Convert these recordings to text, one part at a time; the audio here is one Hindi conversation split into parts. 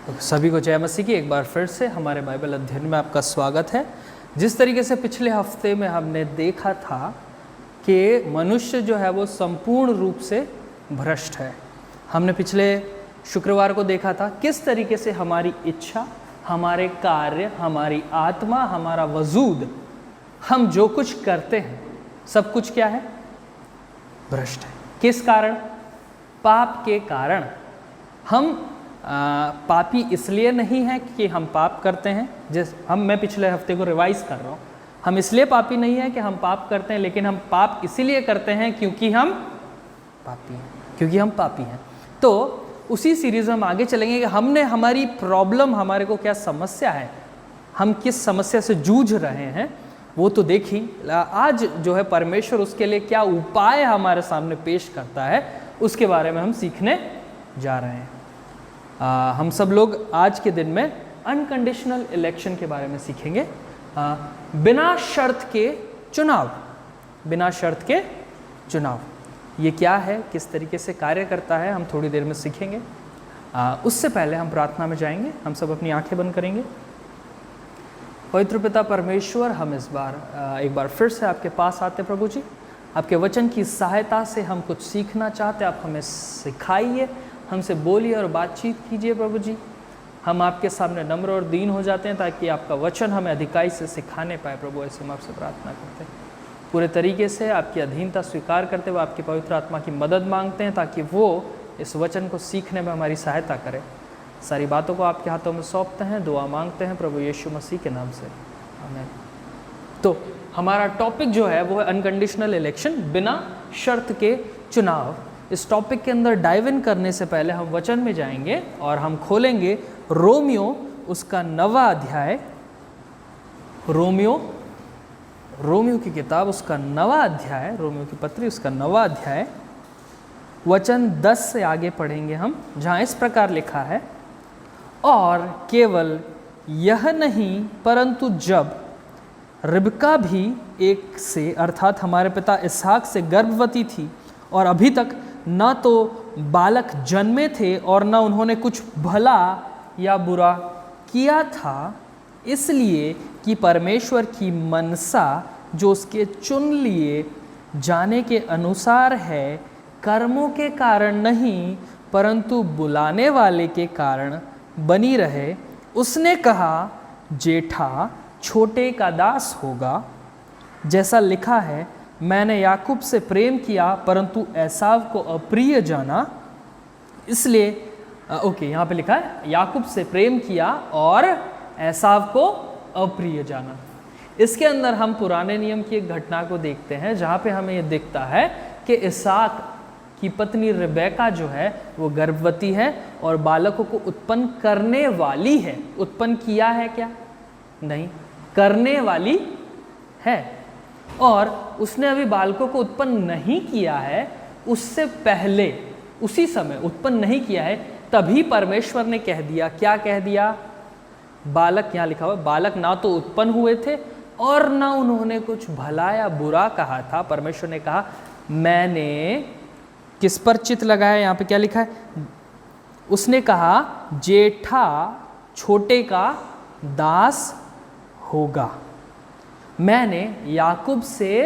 तो सभी को जय मसीह की एक बार फिर से हमारे बाइबल अध्ययन में आपका स्वागत है। जिस तरीके से पिछले हफ्ते में हमने देखा था कि मनुष्य जो है वो संपूर्ण रूप से भ्रष्ट है। हमने पिछले शुक्रवार को देखा था किस तरीके से हमारी इच्छा, हमारे कार्य, हमारी आत्मा, हमारा वजूद, हम जो कुछ करते हैं सब कुछ क्या है? भ्रष्ट है। किस कारण? पाप के कारण। हम पापी इसलिए नहीं है कि हम पाप करते हैं, मैं पिछले हफ्ते को रिवाइज कर रहा हूँ। हम इसलिए पापी नहीं है कि हम पाप करते हैं, लेकिन हम पाप इसीलिए करते हैं क्योंकि हम पापी हैं। तो उसी सीरीज में हम आगे चलेंगे कि हमने हमारी प्रॉब्लम, हमारे को क्या समस्या है, हम किस समस्या से जूझ रहे हैं वो तो देखी। आज जो है परमेश्वर उसके लिए क्या उपाय हमारे सामने पेश करता है उसके बारे में हम सीखने जा रहे हैं। हम सब लोग आज के दिन में अनकंडीशनल इलेक्शन के बारे में सीखेंगे। बिना शर्त के चुनाव। बिना शर्त के चुनाव ये क्या है, किस तरीके से कार्य करता है, हम थोड़ी देर में सीखेंगे। उससे पहले हम प्रार्थना में जाएंगे। हम सब अपनी आंखें बंद करेंगे। पवित्र पिता परमेश्वर, हम इस बार एक बार फिर से आपके पास आते प्रभु जी। आपके वचन की सहायता से हम कुछ सीखना चाहते, आप हमें सिखाइए, हमसे बोलिए और बातचीत कीजिए प्रभु जी। हम आपके सामने नम्र और दीन हो जाते हैं ताकि आपका वचन हमें अधिकाई से सिखाने पाए प्रभु। ऐसे हम आपसे प्रार्थना करते हैं, पूरे तरीके से आपकी अधीनता स्वीकार करते हुए आपकी पवित्र आत्मा की मदद मांगते हैं ताकि वो इस वचन को सीखने में हमारी सहायता करे। सारी बातों को आपके हाथों में सौंपते हैं, दुआ मांगते हैं प्रभु यीशु मसीह के नाम से, आमीन। तो हमारा टॉपिक जो है वो है अनकंडीशनल इलेक्शन, बिना शर्त के चुनाव। इस टॉपिक के अंदर डाइव इन करने से पहले हम वचन में जाएंगे और हम खोलेंगे रोमियो उसका 9वां अध्याय। रोमियो की किताब उसका 9वां अध्याय, रोमियो की पत्री उसका 9वां अध्याय, वचन 10 से आगे पढ़ेंगे हम, जहाँ इस प्रकार लिखा है, और केवल यह नहीं परंतु जब रिबका भी एक से अर्थात हमारे पिता इसहाक से गर्भवती थी और अभी तक न तो बालक जन्मे थे और न उन्होंने कुछ भला या बुरा किया था, इसलिए कि परमेश्वर की मनसा जो उसके चुन लिए जाने के अनुसार है, कर्मों के कारण नहीं परंतु बुलाने वाले के कारण बनी रहे। उसने कहा, जेठा छोटे का दास होगा। जैसा लिखा है, मैंने याकूब से प्रेम किया परंतु एसाव को अप्रिय जाना, इसलिए यहाँ पे लिखा है याकूब से प्रेम किया और एसाव को अप्रिय जाना। इसके अंदर हम पुराने नियम की एक घटना को देखते हैं जहाँ पे हमें ये दिखता है कि इसहाक की पत्नी रिबेका जो है वो गर्भवती है और बालकों को उत्पन्न करने वाली है। उत्पन्न किया है क्या? नहीं, करने वाली है। और उसने अभी बालकों को उत्पन्न नहीं किया है, उससे पहले उसी समय उत्पन्न नहीं किया है, तभी परमेश्वर ने कह दिया, क्या कह दिया? बालक, यहाँ लिखा हुआ, बालक ना तो उत्पन्न हुए थे और ना उन्होंने कुछ भला या बुरा कहा था। परमेश्वर ने कहा, मैंने किस पर चित्त लगाया? यहाँ पे क्या लिखा है? उसने कहा, जेठा छोटे का दास होगा। मैंने याकूब से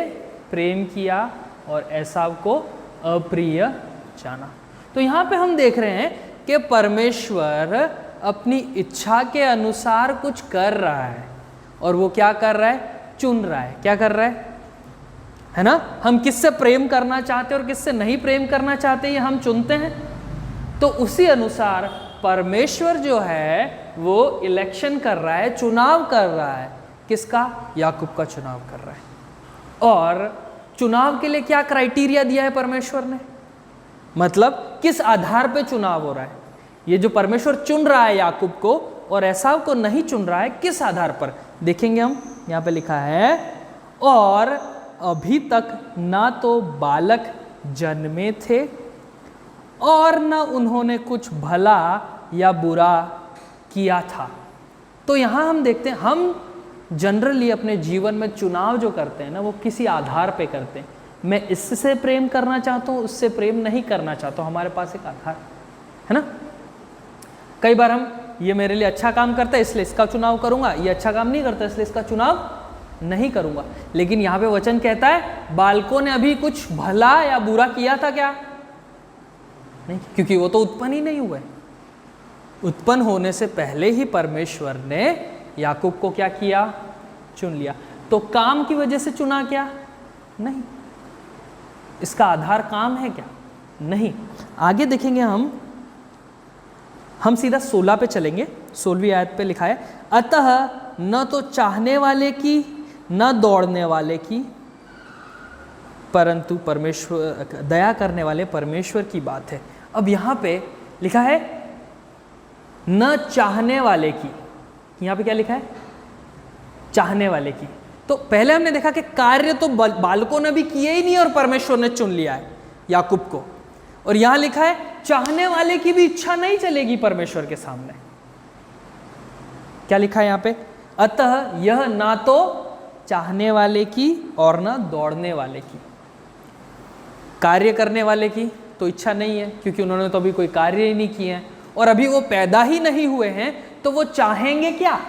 प्रेम किया और एसाव को अप्रिय जाना। तो यहाँ पे हम देख रहे हैं कि परमेश्वर अपनी इच्छा के अनुसार कुछ कर रहा है और वो क्या कर रहा है? चुन रहा है। क्या कर रहा है ना? हम किससे प्रेम करना चाहते हैं और किससे नहीं प्रेम करना चाहते, ये हम चुनते हैं। तो उसी अनुसार परमेश्वर जो है वो इलेक्शन कर रहा है, चुनाव कर रहा है। किसका? याकूब का चुनाव कर रहा है। और चुनाव के लिए क्या क्राइटेरिया दिया है परमेश्वर ने? मतलब किस आधार पे चुनाव हो रहा है? ये जो परमेश्वर चुन रहा है याकूब को और एसाव को नहीं चुन रहा है, किस आधार पर देखेंगे हम। यहाँ पे लिखा है, और अभी तक ना तो बालक जन्मे थे और न उन्होंने कुछ भला या बुरा किया था। तो यहाँ हम देखते हैं, हम जनरली अपने जीवन में चुनाव जो करते हैं ना, वो किसी आधार पे करते हैं। मैं इससे प्रेम करना चाहता हूँ, उससे प्रेम नहीं करना चाहता हूँ। हमारे पास एक आधार है ना। कई बार हम ये मेरे लिए अच्छा काम करता है इसलिए इसका चुनाव करूंगा, ये अच्छा काम नहीं करता इसलिए इसका चुनाव नहीं करूंगा। लेकिन यहाँ पे वचन कहता है बालकों ने अभी कुछ भला या बुरा किया था क्या? नहीं, क्योंकि वो तो उत्पन्न ही नहीं हुए। उत्पन्न होने से पहले ही परमेश्वर ने याकूब को क्या किया? चुन लिया। तो काम की वजह से चुना क्या? नहीं। इसका आधार काम है क्या? नहीं। आगे देखेंगे हम सीधा 16 पे चलेंगे। 16वीं आयत पे लिखा है, अतः न तो चाहने वाले की न दौड़ने वाले की, परंतु परमेश्वर दया करने वाले परमेश्वर की बात है। अब यहाँ पे लिखा है न चाहने वाले की, यहाँ पे क्या लिखा है? चाहने वाले की। तो पहले हमने देखा कि कार्य तो बालकों ने भी किए ही नहीं और परमेश्वर ने चुन लिया है याकूब को। और यहां लिखा है चाहने वाले की भी इच्छा नहीं चलेगी परमेश्वर के सामने। क्या लिखा है यहां पे? अतः यह ना तो चाहने वाले की और ना दौड़ने वाले की। कार्य करने वाले की तो इच्छा नहीं है क्योंकि उन्होंने तो अभी कोई कार्य ही नहीं किए हैं और अभी वो पैदा ही नहीं हुए हैं, तो वो चाहेंगे क्या?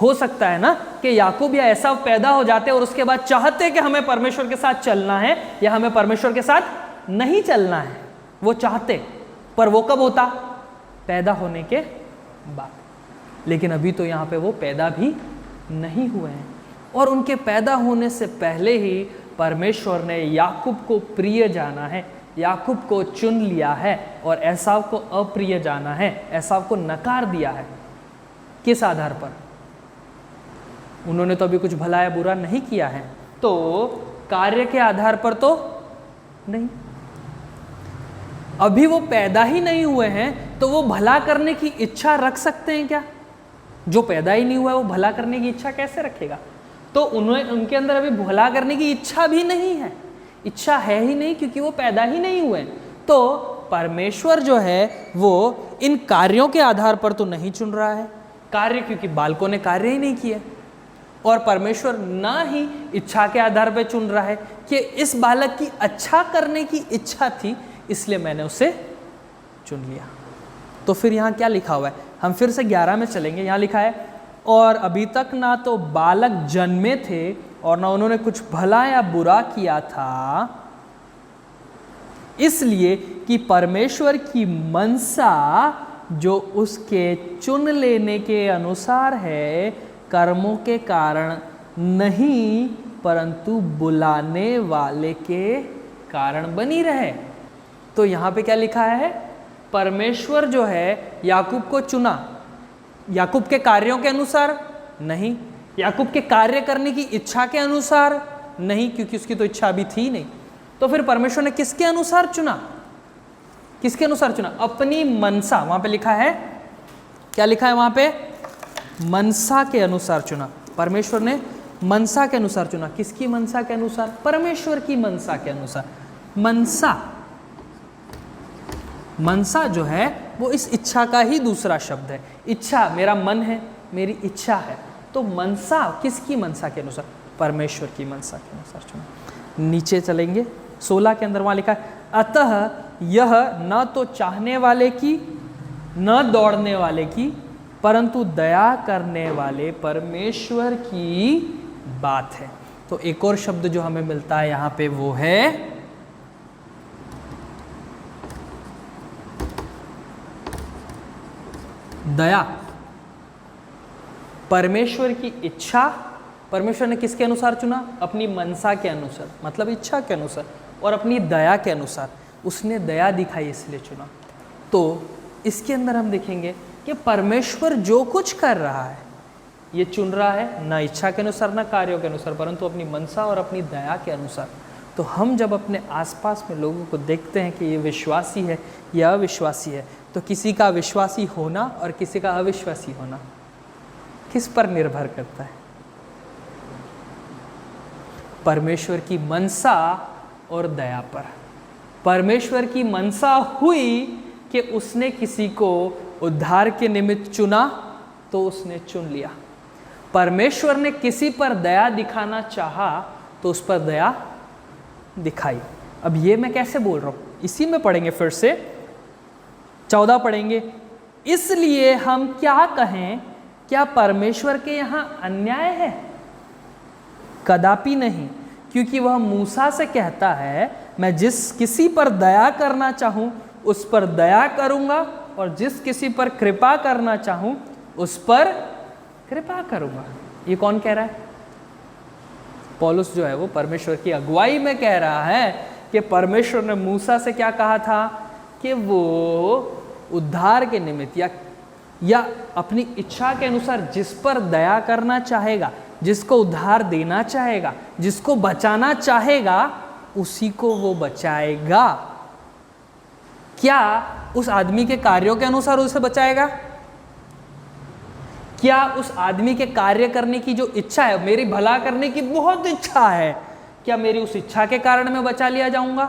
हो सकता है ना कि याकूब या एसाव पैदा हो जाते और उसके बाद चाहते कि हमें परमेश्वर के साथ चलना है या हमें परमेश्वर के साथ नहीं चलना है। वो चाहते, पर वो कब होता? पैदा होने के बाद। लेकिन अभी तो यहाँ पे वो पैदा भी नहीं हुए हैं और उनके पैदा होने से पहले ही परमेश्वर ने याकूब को प्रिय जाना है, याकूब को चुन लिया है और एसाव को अप्रिय जाना है, एसाव को नकार दिया है। किस आधार पर? उन्होंने तो अभी कुछ भला या बुरा नहीं किया है, तो कार्य के आधार पर तो नहीं। अभी वो पैदा ही नहीं हुए हैं तो वो भला करने की इच्छा रख सकते हैं क्या? जो पैदा ही नहीं हुआ है वो भला करने की इच्छा कैसे रखेगा? तो उनके अंदर अभी भला करने की इच्छा भी नहीं है, इच्छा है ही नहीं क्योंकि वो पैदा ही नहीं हुए। तो परमेश्वर जो है वो इन कार्यों के आधार पर तो नहीं चुन रहा है, कार्य क्योंकि बालकों ने कार्य ही नहीं किए, और परमेश्वर ना ही इच्छा के आधार पर चुन रहा है कि इस बालक की अच्छा करने की इच्छा थी इसलिए मैंने उसे चुन लिया। तो फिर यहाँ क्या लिखा हुआ है? हम फिर से 11 में चलेंगे। यहाँ लिखा है, और अभी तक ना तो बालक जन्मे थे और ना उन्होंने कुछ भला या बुरा किया था, इसलिए कि परमेश्वर की मनसा जो उसके चुन लेने के अनुसार है, कर्मों के कारण नहीं परंतु बुलाने वाले के कारण बनी रहे। तो यहाँ पे क्या लिखा है? परमेश्वर जो है याकूब को चुना, याकूब के कार्यों के अनुसार नहीं, याकूब के कार्य करने की इच्छा के अनुसार नहीं, क्योंकि उसकी तो इच्छा अभी थी नहीं। तो फिर परमेश्वर ने किसके अनुसार चुना? किसके अनुसार चुना? अपनी मनसा। वहां पे लिखा है, क्या लिखा है वहां पे? मनसा के अनुसार चुना। परमेश्वर ने मनसा के अनुसार चुना। किसकी मनसा के अनुसार? परमेश्वर की मनसा के अनुसार। मनसा, मनसा जो है वो इस इच्छा का ही दूसरा शब्द है। इच्छा, मेरा मन है, मेरी इच्छा है। तो मनसा किसकी मनसा के अनुसार? परमेश्वर की मनसा के अनुसार चुना। नीचे चलेंगे 16 के अंदर, वहां लिखा है, अतः यह न तो चाहने वाले की न दौड़ने वाले की, परंतु दया करने वाले परमेश्वर की बात है। तो एक और शब्द जो हमें मिलता है यहाँ पे वो है दया। परमेश्वर की इच्छा, परमेश्वर ने किसके अनुसार चुना? अपनी मनसा के अनुसार, मतलब इच्छा के अनुसार, और अपनी दया के अनुसार। उसने दया दिखाई इसलिए चुना। तो इसके अंदर हम देखेंगे कि परमेश्वर जो कुछ कर रहा है ये चुन रहा है ना इच्छा के अनुसार ना कार्यों के अनुसार, परंतु अपनी मनसा और अपनी दया के अनुसार। तो हम जब अपने आसपास में लोगों को देखते हैं कि ये विश्वासी है या अविश्वासी है, तो किसी का विश्वासी होना और किसी का अविश्वासी होना किस पर निर्भर करता है? परमेश्वर की मनसा और दया पर। परमेश्वर की मनसा हुई कि उसने किसी को उद्धार के निमित्त चुना तो उसने चुन लिया। परमेश्वर ने किसी पर दया दिखाना चाहा तो उस पर दया दिखाई। अब ये मैं कैसे बोल रहा हूँ? इसी में पढ़ेंगे, फिर से 14 पढ़ेंगे। इसलिए हम क्या कहें, क्या परमेश्वर के यहाँ अन्याय है? कदापि नहीं, क्योंकि वह मूसा से कहता है, मैं जिस किसी पर दया करना चाहूं उस पर दया करूंगा, और जिस किसी पर कृपा करना चाहूं उस पर कृपा करूंगा। ये कौन कह रहा है? पौलुस जो है वो परमेश्वर की अगुवाई में कह रहा है कि परमेश्वर ने मूसा से क्या कहा था कि वो उद्धार के निमित्त या अपनी इच्छा के अनुसार जिस पर दया करना चाहेगा, जिसको उद्धार देना चाहेगा, जिसको बचाना चाहेगा, उसी को वो बचाएगा। क्या उस आदमी के कार्यों के अनुसार उसे बचाएगा? क्या उस आदमी के कार्य करने की जो इच्छा है, मेरी भला करने की बहुत इच्छा है, क्या मेरी उस इच्छा के कारण मैं बचा लिया जाऊंगा?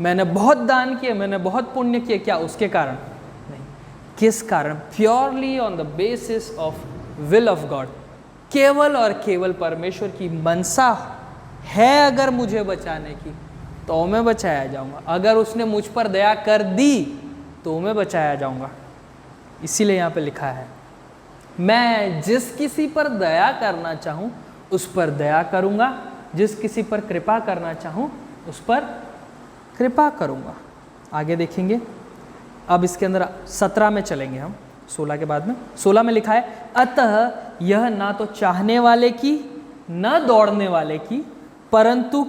मैंने बहुत दान किए, मैंने बहुत पुण्य किए, क्या उसके कारण? नहीं। किस कारण? Purely on the basis of will of God. केवल और केवल परमेश्वर की मनसा है अगर मुझे बचाने की, तो मैं बचाया जाऊंगा। अगर उसने मुझ पर दया कर दी तो मैं बचाया जाऊंगा। इसीलिए यहाँ पे लिखा है, मैं जिस किसी पर दया करना चाहूं उस पर दया करूंगा, जिस किसी पर कृपा करना चाहूं उस पर कृपा करूंगा। आगे देखेंगे। अब इसके अंदर 17 में चलेंगे हम, 16 के बाद में। 16 में लिखा है, अतः यह ना तो चाहने वाले की न दौड़ने वाले की, परंतु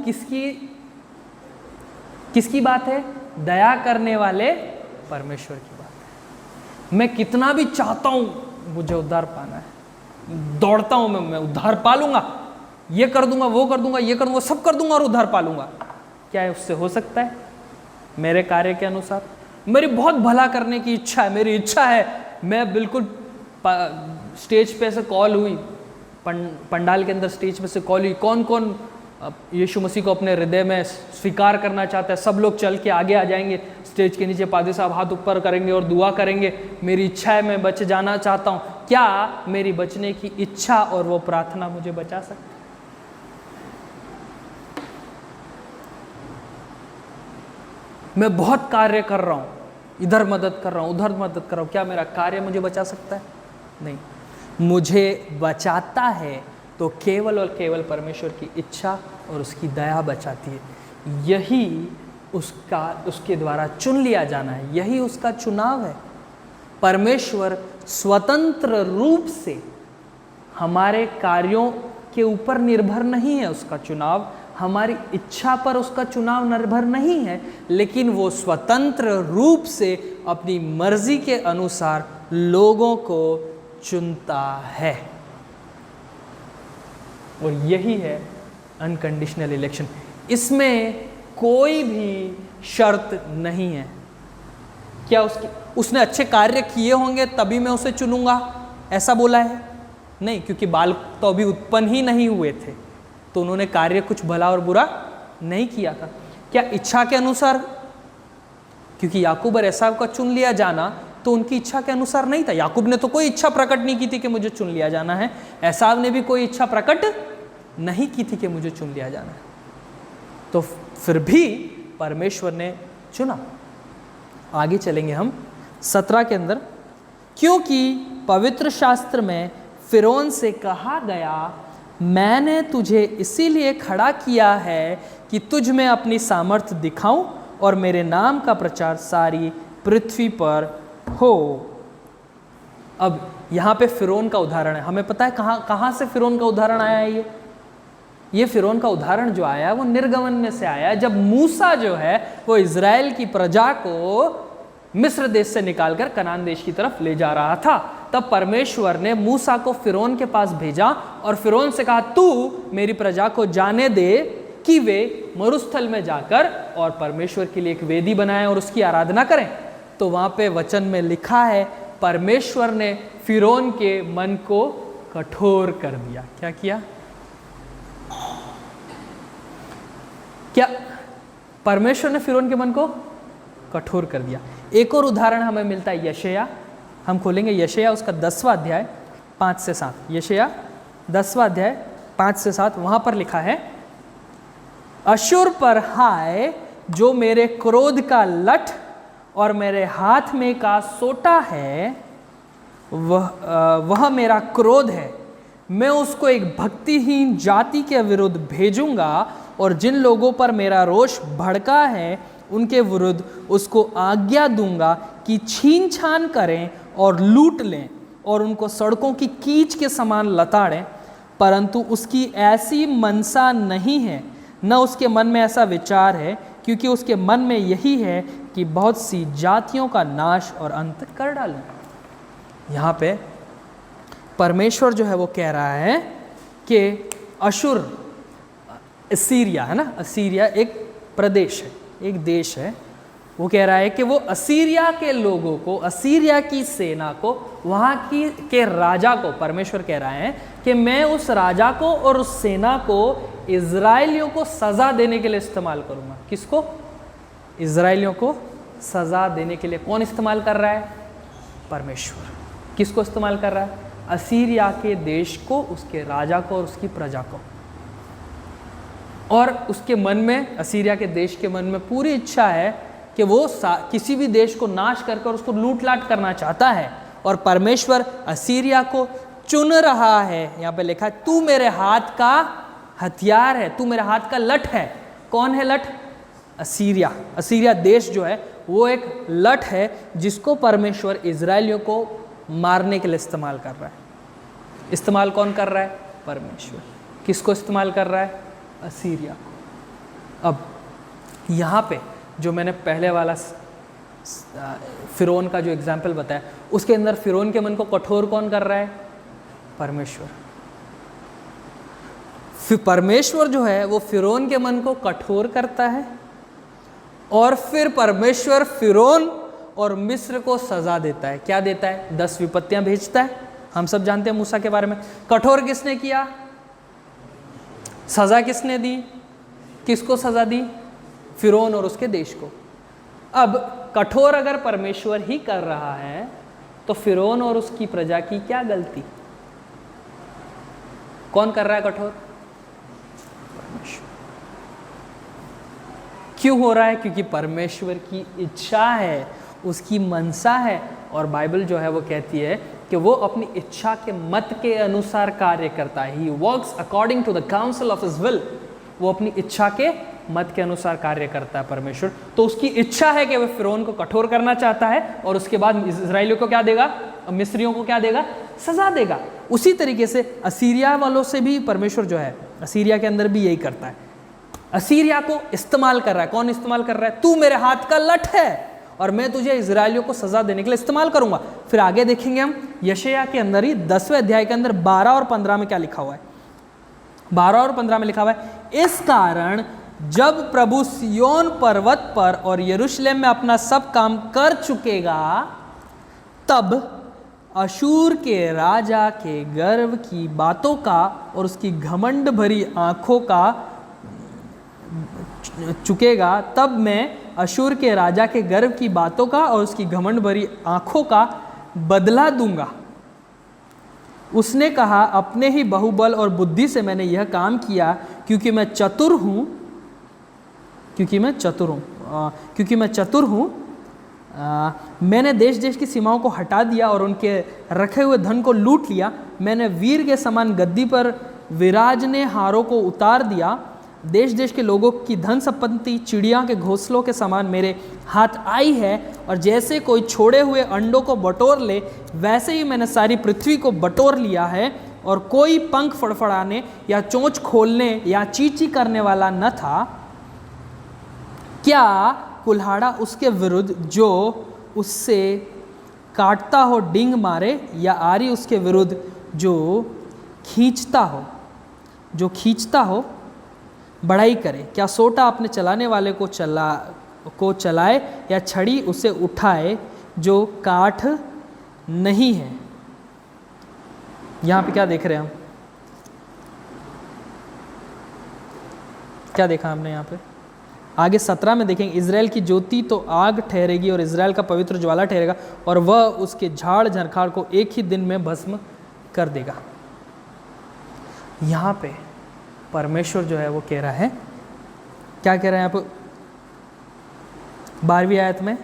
किसकी बात है? दया करने वाले परमेश्वर की बात है। मैं कितना भी चाहता हूं मुझे उद्धार पाना है, दौड़ता हूं मैं उद्धार पालूंगा, ये कर दूंगा, वो कर दूंगा, ये कर दूंगा, सब कर दूंगा और उद्धार पालूंगा। क्या है उससे हो सकता है? मेरे कार्य के अनुसार मेरी बहुत भला करने की इच्छा है, मेरी इच्छा है, मैं बिल्कुल स्टेज पे से कॉल हुई, पंडाल के अंदर स्टेज पे से कॉल हुई, कौन कौन यीशु मसीह को अपने हृदय में स्वीकार करना चाहता है, सब लोग चल के आगे आ जाएंगे, स्टेज के नीचे पादी साहब हाथ ऊपर करेंगे और दुआ करेंगे, मेरी इच्छा है, मैं बच जाना चाहता हूँ। क्या मेरी बचने की इच्छा और वो प्रार्थना मुझे बचा सकती? मैं बहुत कार्य कर रहा हूँ, इधर मदद कर रहा हूँ, उधर मदद कर रहा हूँ, क्या मेरा कार्य मुझे बचा सकता है? नहीं। मुझे बचाता है तो केवल और केवल परमेश्वर की इच्छा और उसकी दया बचाती है। यही उसके द्वारा चुन लिया जाना है, यही उसका चुनाव है। परमेश्वर स्वतंत्र रूप से हमारे कार्यों के ऊपर निर्भर नहीं है, उसका चुनाव हमारी इच्छा पर उसका चुनाव निर्भर नहीं है, लेकिन वो स्वतंत्र रूप से अपनी मर्जी के अनुसार लोगों को चुनता है। और यही है अनकंडीशनल इलेक्शन। इसमें कोई भी शर्त नहीं है। क्या उसने अच्छे कार्य किए होंगे तभी मैं उसे चुनूंगा, ऐसा बोला है? नहीं, क्योंकि बाल तो अभी उत्पन्न ही नहीं हुए थे, तो उन्होंने कार्य कुछ भला और बुरा नहीं किया था। क्या इच्छा के अनुसार? क्योंकि याकूब और एसाव का चुन लिया जाना तो उनकी इच्छा के अनुसार नहीं था। याकूब ने तो कोई इच्छा प्रकट नहीं की थी कि मुझे चुन लिया जाना है, एसाव ने भी कोई इच्छा प्रकट नहीं की थी कि मुझे चुन लिया जाना है, तो फिर भी परमेश्वर ने चुना। आगे चलेंगे हम 17 के अंदर, क्योंकि पवित्र शास्त्र में फिरौन से कहा गया, मैंने तुझे इसीलिए खड़ा किया है कि तुझ में अपनी सामर्थ्य दिखाऊं और मेरे नाम का प्रचार सारी पृथ्वी पर हो। अब यहाँ पे फिरौन का उदाहरण है। हमें पता है कहाँ से फिरौन का उदाहरण आया है। ये फिरौन का उदाहरण जो आया है वो निर्गमन में से आया है, जब मूसा जो है वो इज़राइल की प्रजा को मिस्र देश से निकालकर कनान देश की तरफ ले जा रहा था। तब परमेश्वर ने मूसा को फिरौन के पास भेजा और फिरौन से कहा, तू मेरी प्रजा को जाने दे कि वे मरुस्थल में जाकर और परमेश्वर के लिए एक वेदी बनाएं और उसकी आराधना करें। तो वहां पे वचन में लिखा है, परमेश्वर ने फिरौन के मन को कठोर कर दिया। क्या किया? क्या परमेश्वर ने फिरौन के मन को कठोर कर दिया। एक और उदाहरण हमें मिलता है यशायाह। हम खोलेंगे यशायाह उसका 10वां अध्याय 5 से 7। यशायाह 10वां अध्याय 5 से 7, वहां पर लिखा है, अश्शूर पर हाय जो मेरे क्रोध का लठ और मेरे हाथ में का सोटा है वह मेरा क्रोध है। मैं उसको एक भक्तिहीन जाति के विरुद्ध भेजूंगा और जिन लोगों पर मेरा रोष भड़का है उनके विरुद्ध उसको आज्ञा दूंगा कि छीन छान करें और लूट लें और उनको सड़कों की कीच के समान लताड़ें। परंतु उसकी ऐसी मनसा नहीं है, न उसके मन में ऐसा विचार है, क्योंकि उसके मन में यही है कि बहुत सी जातियों का नाश और अंत कर डालूं। यहाँ पे परमेश्वर जो है वो कह रहा है कि अशुर, असीरिया है ना, असीरिया एक प्रदेश है, एक देश है, वो कह रहा है कि वो असीरिया के लोगों को, असीरिया की सेना को, वहाँ की के राजा को, परमेश्वर कह रहा है कि मैं उस राजा को और उस सेना को इजराइलियों को सज़ा देने के लिए इस्तेमाल करूँगा। किसको? इजराइलियों को सज़ा देने के लिए। कौन इस्तेमाल कर रहा है? परमेश्वर। किसको इस्तेमाल कर रहा है? असीरिया के देश को, उसके राजा को और उसकी प्रजा को। और उसके मन में, असीरिया के देश के मन में पूरी इच्छा है कि वो किसी भी देश को नाश करके और उसको लूट लाट करना चाहता है। और परमेश्वर असीरिया को चुन रहा है। यहाँ पे लिखा है तू मेरे हाथ का हथियार है, तू मेरे हाथ का लठ है। कौन है लठ? असीरिया। असीरिया देश जो है वो एक लठ है जिसको परमेश्वर इजराइलियों को मारने के लिए इस्तेमाल कर रहा है। इस्तेमाल कौन कर रहा है? परमेश्वर। किसको इस्तेमाल कर रहा है? असीरिया को। अब यहाँ पे जो मैंने पहले वाला फिरौन का जो एग्जाम्पल बताया, उसके अंदर फिरौन के मन को कठोर कौन कर रहा है? परमेश्वर। फिर परमेश्वर जो है वो फिरौन के मन को कठोर करता है और फिर परमेश्वर फिरौन और मिस्र को सजा देता है। क्या देता है? 10 विपत्तियां भेजता है। हम सब जानते हैं मूसा के बारे में। कठोर किसने किया? सजा किसने दी? किसको सजा दी? फिरौन और उसके देश को। अब कठोर अगर परमेश्वर ही कर रहा है तो फिरौन और उसकी प्रजा की क्या गलती? कौन कर रहा है कठोर? परमेश्वर। क्यों हो रहा है? क्योंकि परमेश्वर की इच्छा है, उसकी मनसा है। और बाइबल जो है वो कहती है कि वो अपनी इच्छा के मत के अनुसार कार्य करता है। He works according to the counsel of his will। वो अपनी इच्छा के मत के अनुसार कार्य करता है परमेश्वर। तो उसकी इच्छा है कि वह फिरौन को कठोर करना चाहता है और उसके बाद इजराइलियों को क्या देगा? मिस्रियों को क्या देगा? सजा देगा। उसी तरीके से असीरिया वालों से भी परमेश्वर जो है, असीरिया के अंदर भी यही करता है। असीरिया को इस्तेमाल कर रहा है। कौन इस्तेमाल कर रहा है? तू मेरे हाथ का लठ है और मैं तुझे इजराइलियों को सजा देने के लिए इस्तेमाल करूंगा। फिर आगे देखेंगे हम यशायाह के अंदर ही 10वें अध्याय के अंदर 12 और 15 में क्या लिखा हुआ है। 12 और 15 में लिखा हुआ है, इस कारण जब प्रभु सिय्योन पर्वत पर और यरूशलेम में अपना सब काम कर चुकेगा, तब अशूर के राजा के गर्व की बातों का और उसकी घमंड भरी आंखों का चुकेगा, तब मैं अशूर के राजा के गर्व की बातों का और उसकी घमंड भरी आंखों का बदला दूंगा। उसने कहा, अपने ही बाहुबल और बुद्धि से मैंने यह काम किया, क्योंकि मैं चतुर हूँ। मैंने देश देश की सीमाओं को हटा दिया और उनके रखे हुए धन को लूट लिया। मैंने वीर के समान गद्दी पर विराजने हारों को उतार दिया। देश देश के लोगों की धन संपत्ति चिड़िया के घोंसलों के समान मेरे हाथ आई है, और जैसे कोई छोड़े हुए अंडों को बटोर ले, वैसे ही मैंने सारी पृथ्वी को बटोर लिया है। और कोई पंख फड़फड़ाने या चोंच खोलने या चींची करने वाला न था। क्या कुल्हाड़ा उसके विरुद्ध जो उससे काटता हो डींग मारे, या आरी उसके विरुद्ध जो खींचता हो बढ़ाई करे? क्या सोटा अपने चलाने वाले को चलाए, या छड़ी उसे उठाए जो काठ नहीं है? यहाँ पे क्या देख रहे हैं हम? क्या देखा हमने यहाँ पे? आगे 17 में देखेंगे, इजराइल की ज्योति तो आग ठहरेगी और इजराइल का पवित्र ज्वाला ठहरेगा, और वह उसके झाड़ झंखाड़ को एक ही दिन में भस्म कर देगा। यहाँ पे परमेश्वर जो है वो कह रहा है, क्या कह रहा है यहाँ पे 12वीं आयत में?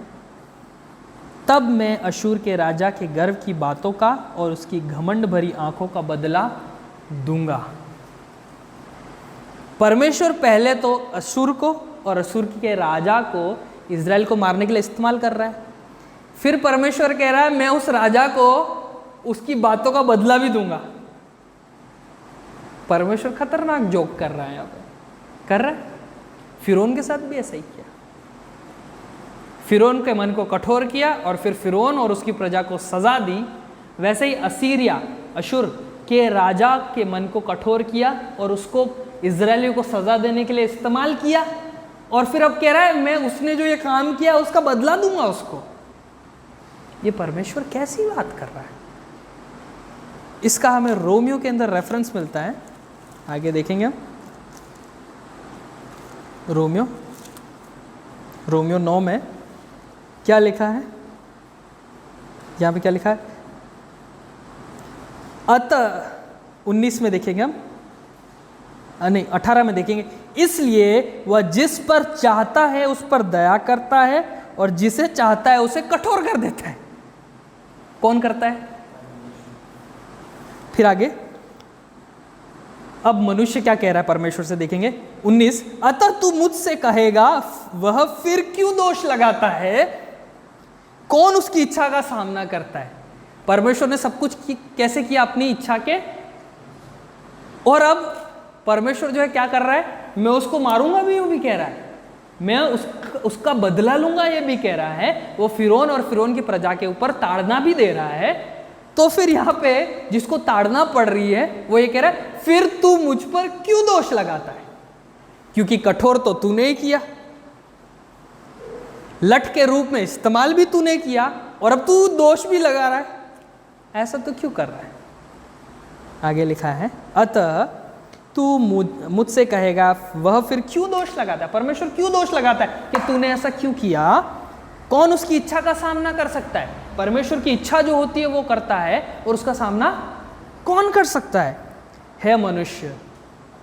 तब मैं अशूर के राजा के गर्व की बातों का और उसकी घमंड भरी आंखों का बदला दूंगा। परमेश्वर पहले तो अशूर को और अशूर के राजा को इजराइल को मारने के लिए इस्तेमाल कर रहा है। फिर परमेश्वर कह रहा है मैं उस राजा को उसकी बातों का बदला भी दूंगा। परमेश्वर खतरनाक जोक कर रहा है, यहाँ पे कर रहा है। फिरौन के साथ भी ऐसा ही किया। फिरौन के मन को कठोर किया और फिर फिरौन और उसकी प्रजा को सजा दी। वैसे ही असीरिया अशुर के राजा के मन को कठोर किया और उसको इजरायलियों को सजा देने के लिए इस्तेमाल किया। और फिर अब कह रहा है मैं उसने जो ये काम किया उसका बदला दूंगा उसको। ये परमेश्वर कैसी बात कर रहा है? इसका हमें रोमियो के अंदर रेफरेंस मिलता है, आगे देखेंगे हम। रोमियो 9 में क्या लिखा है? यहां पे क्या लिखा है? अतः 19 में देखेंगे हम, नहीं 18 में देखेंगे। इसलिए वह जिस पर चाहता है उस पर दया करता है और जिसे चाहता है उसे कठोर कर देता है। कौन करता है? फिर आगे अब मनुष्य क्या कह रहा है परमेश्वर से, देखेंगे 19। अतः तू मुझसे कहेगा वह फिर क्यों दोष लगाता है? कौन उसकी इच्छा का सामना करता है? परमेश्वर ने सब कुछ कैसे किया? अपनी इच्छा के। और अब परमेश्वर जो है क्या कर रहा है? मैं उसको मारूंगा भी, वो भी कह रहा है। मैं उसका बदला लूंगा, ये भी कह रहा है। वो फिरौन और फिरौन की प्रजा के ऊपर ताड़ना भी दे रहा है। तो फिर यहाँ पे जिसको ताड़ना पड़ रही है वो ये कह रहा है फिर तू मुझ पर क्यों दोष लगाता है? क्योंकि कठोर तो तूने ही किया, लठ के रूप में इस्तेमाल भी तूने किया और अब तू दोष भी लगा रहा है। ऐसा तो क्यों कर रहा है? आगे लिखा है अतः तू मुझसे कहेगा वह फिर क्यों दोष लगाता है? परमेश्वर क्यों दोष लगाता है कि तूने ऐसा क्यों किया? कौन उसकी इच्छा का सामना कर सकता है? परमेश्वर की इच्छा जो होती है वो करता है और उसका सामना कौन कर सकता है? हे मनुष्य,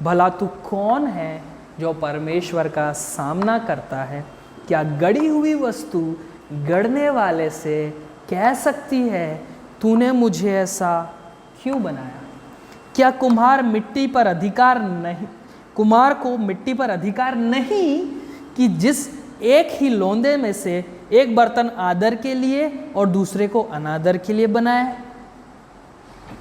भला तू कौन है जो परमेश्वर का सामना करता है? क्या गढ़ी हुई वस्तु गढ़ने वाले से कह सकती है तूने मुझे ऐसा क्यों बनाया? क्या कुम्हार को मिट्टी पर अधिकार नहीं कि जिस एक ही लोंदे में से एक बर्तन आदर के लिए और दूसरे को अनादर के लिए बनाया?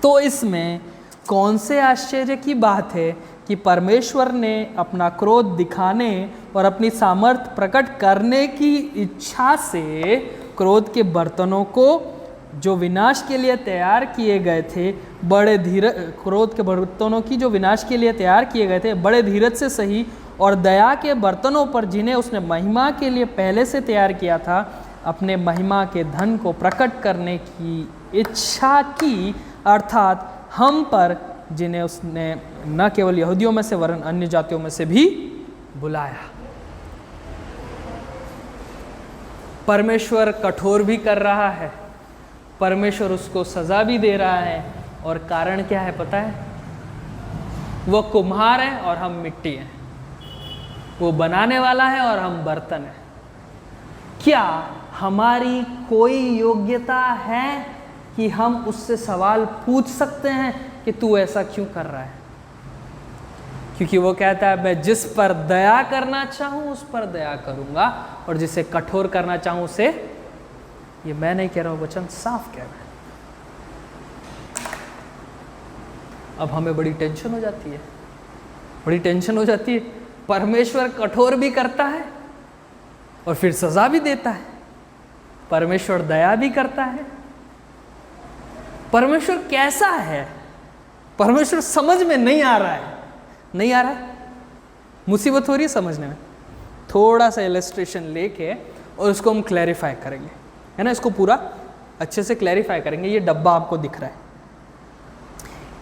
तो इसमें कौन से आश्चर्य की बात है कि परमेश्वर ने अपना क्रोध दिखाने और अपनी सामर्थ्य प्रकट करने की इच्छा से क्रोध के बर्तनों को जो विनाश के लिए तैयार किए गए थे क्रोध के बर्तनों की जो विनाश के लिए तैयार किए गए थे बड़े धीरज से सही और दया के बर्तनों पर जिन्हें उसने महिमा के लिए पहले से तैयार किया था अपने महिमा के धन को प्रकट करने की इच्छा की, अर्थात हम पर जिन्हें उसने न केवल यहूदियों में से वरन अन्य जातियों में से भी बुलाया। परमेश्वर कठोर भी कर रहा है, परमेश्वर उसको सजा भी दे रहा है। और कारण क्या है पता है? वो कुम्हार है और हम मिट्टी हैं, वो बनाने वाला है और हम बर्तन हैं। क्या हमारी कोई योग्यता है कि हम उससे सवाल पूछ सकते हैं कि तू ऐसा क्यों कर रहा है? क्योंकि वो कहता है मैं जिस पर दया करना चाहूं उस पर दया करूंगा और जिसे कठोर करना चाहूं उसे, ये मैं नहीं कह रहा हूं, वचन साफ कह रहा है। अब हमें बड़ी टेंशन हो जाती है, बड़ी टेंशन हो जाती है। परमेश्वर कठोर भी करता है और फिर सजा भी देता है, परमेश्वर दया भी करता है। परमेश्वर कैसा है? परमेश्वर समझ में नहीं आ रहा है, नहीं आ रहा है। मुसीबत हो रही है समझने में। थोड़ा सा इलस्ट्रेशन लेके और उसको हम क्लैरिफाई करेंगे, है ना। इसको पूरा अच्छे से क्लैरिफाई करेंगे। ये डब्बा आपको दिख रहा है,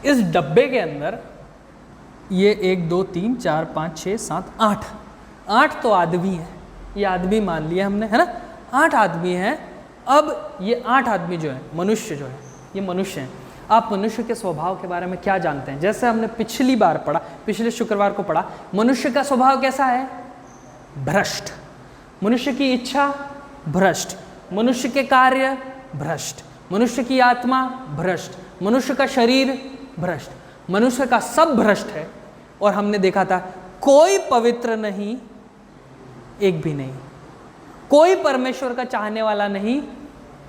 इस डब्बे के अंदर ये 1 2 3 4 5 6 7 8 तो आदमी है। ये आदमी मान लिया हमने, है ना। 8 आदमी हैं। अब ये 8 आदमी जो है, मनुष्य जो है, ये मनुष्य हैं। आप मनुष्य के स्वभाव के बारे में क्या जानते हैं? जैसे हमने पिछली बार पढ़ा, पिछले शुक्रवार को पढ़ा, मनुष्य का स्वभाव कैसा है? भ्रष्ट। मनुष्य की इच्छा भ्रष्ट। मनुष्य के कार्य भ्रष्ट, मनुष्य की आत्मा भ्रष्ट, मनुष्य का शरीर भ्रष्ट, मनुष्य का सब भ्रष्ट है। और हमने देखा था कोई पवित्र नहीं, एक भी नहीं, कोई परमेश्वर का चाहने वाला नहीं,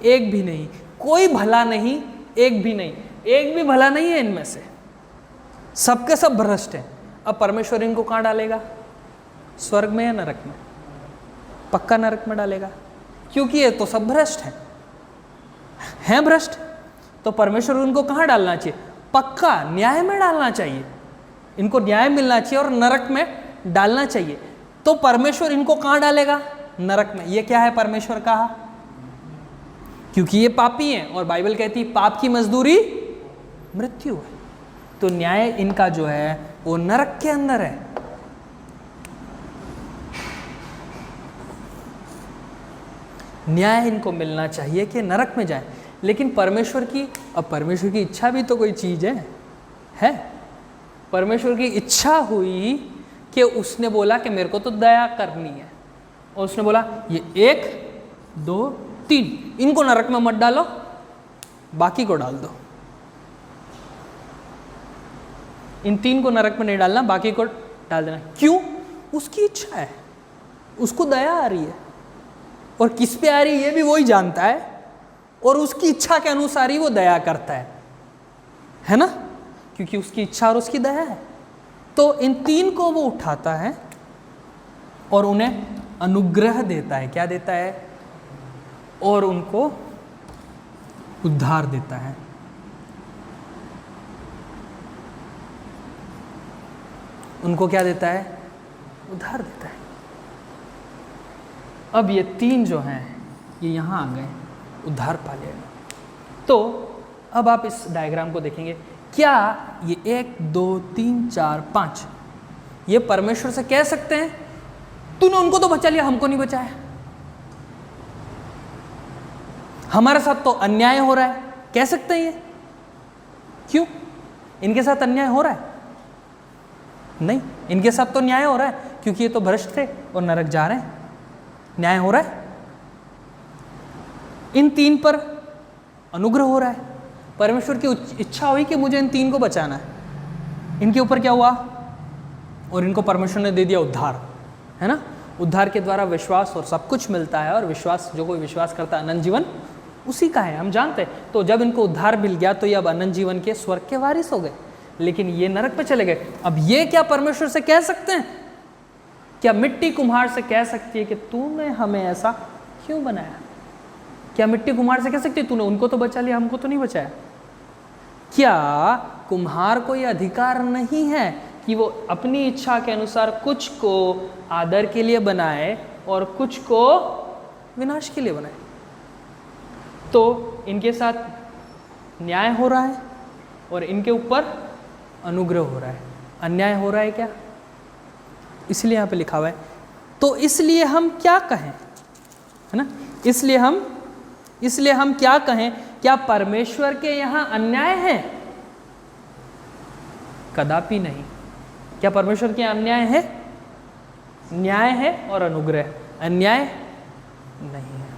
एक भी नहीं, कोई भला नहीं, एक भी नहीं, एक भी भला नहीं है इनमें से, सबके सब भ्रष्ट हैं। अब परमेश्वर इनको कहाँ डालेगा? स्वर्ग में या नरक में? पक्का नरक में डालेगा, क्योंकि ये तो सब भ्रष्ट हैं भ्रष्ट। तो परमेश्वर उनको कहाँ डालना चाहिए? पक्का न्याय में डालना चाहिए, इनको न्याय मिलना चाहिए और नरक में डालना चाहिए। तो परमेश्वर इनको कहाँ डालेगा? नरक में। ये क्या है परमेश्वर कहा? क्योंकि ये पापी हैं और बाइबल कहती है पाप की मजदूरी मृत्यु है। तो न्याय इनका जो है वो नरक के अंदर है। न्याय इनको मिलना चाहिए कि नरक में जाए। लेकिन परमेश्वर की, अब परमेश्वर की इच्छा भी तो कोई चीज़ है। परमेश्वर की इच्छा हुई कि उसने बोला कि मेरे को तो दया करनी है, और उसने बोला ये 1 2 3 इनको नरक में मत डालो, बाकी को डाल दो। इन 3 को नरक में नहीं डालना, बाकी को डाल देना। क्यों? उसकी इच्छा है, उसको दया आ रही है, और किस पे आ रही है ये भी वही जानता है, और उसकी इच्छा के अनुसार ही वो दया करता है ना, क्योंकि उसकी इच्छा और उसकी दया है। तो इन 3 को वो उठाता है और उन्हें अनुग्रह देता है। क्या देता है? और उनको उद्धार देता है। उनको क्या देता है? उद्धार देता है। अब ये 3 जो हैं ये यहाँ आ गए, उद्धार पा लिया। तो अब आप इस डायग्राम को देखेंगे, क्या ये 1 2 3 4 5 ये परमेश्वर से कह सकते हैं तूने उनको तो बचा लिया, हमको नहीं बचाया? हमारे साथ तो अन्याय हो रहा है, कह सकते हैं ये? क्यों? इनके साथ अन्याय हो रहा है? नहीं, इनके साथ तो न्याय हो रहा है, क्योंकि ये तो भ्रष्ट थे और नरक जा रहे हैं। न्याय हो रहा है। इन 3 पर अनुग्रह हो रहा है। परमेश्वर की इच्छा हुई कि मुझे इन 3 को बचाना है। इनके ऊपर क्या हुआ? और इनको परमेश्वर ने दे दिया उद्धार, है ना। उद्धार के द्वारा विश्वास और सब कुछ मिलता है, और विश्वास, जो कोई विश्वास करता है अनंत जीवन उसी का है, हम जानते हैं। तो जब इनको उद्धार मिल गया तो ये अब अनंत जीवन के स्वर्ग के वारिस हो गए, लेकिन ये नरक पे चले गए। अब ये क्या परमेश्वर से कह सकते हैं? क्या मिट्टी कुम्हार से कह सकती है कि तूने हमें ऐसा क्यों बनाया? क्या मिट्टी कुम्हार से कह सकती है तूने उनको तो बचा लिया, हमको तो नहीं बचाया? क्या कुम्हार को यह अधिकार नहीं है कि वो अपनी इच्छा के अनुसार कुछ को आदर के लिए बनाए और कुछ को विनाश के लिए बनाए? तो इनके साथ न्याय हो रहा है और इनके ऊपर अनुग्रह हो रहा है। अन्याय हो रहा है क्या? इसलिए यहाँ पे लिखा हुआ है। तो इसलिए हम क्या कहें, है ना, इसलिए हम क्या कहें? क्या परमेश्वर के यहाँ अन्याय है? कदापि नहीं। क्या परमेश्वर के यहाँ अन्याय है? न्याय है और अनुग्रह, अन्याय नहीं है।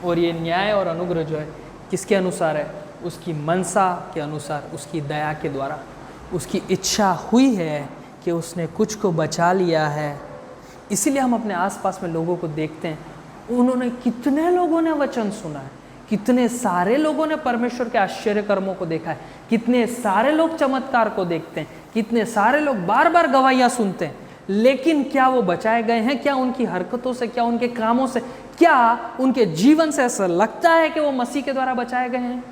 और ये न्याय और अनुग्रह जो है किसके अनुसार है? उसकी मनसा के अनुसार, उसकी दया के द्वारा। उसकी इच्छा हुई है कि उसने कुछ को बचा लिया है। इसीलिए हम अपने आसपास में लोगों को देखते हैं, उन्होंने, कितने लोगों ने वचन सुना है, कितने सारे लोगों ने परमेश्वर के आश्चर्य कर्मों को देखा है, कितने सारे लोग चमत्कार को देखते हैं, कितने सारे लोग बार बार गवाहियाँ सुनते हैं, लेकिन क्या वो बचाए गए हैं? क्या उनकी हरकतों से, क्या उनके कामों से, क्या उनके जीवन से ऐसा लगता है कि वो मसीह के द्वारा बचाए गए हैं?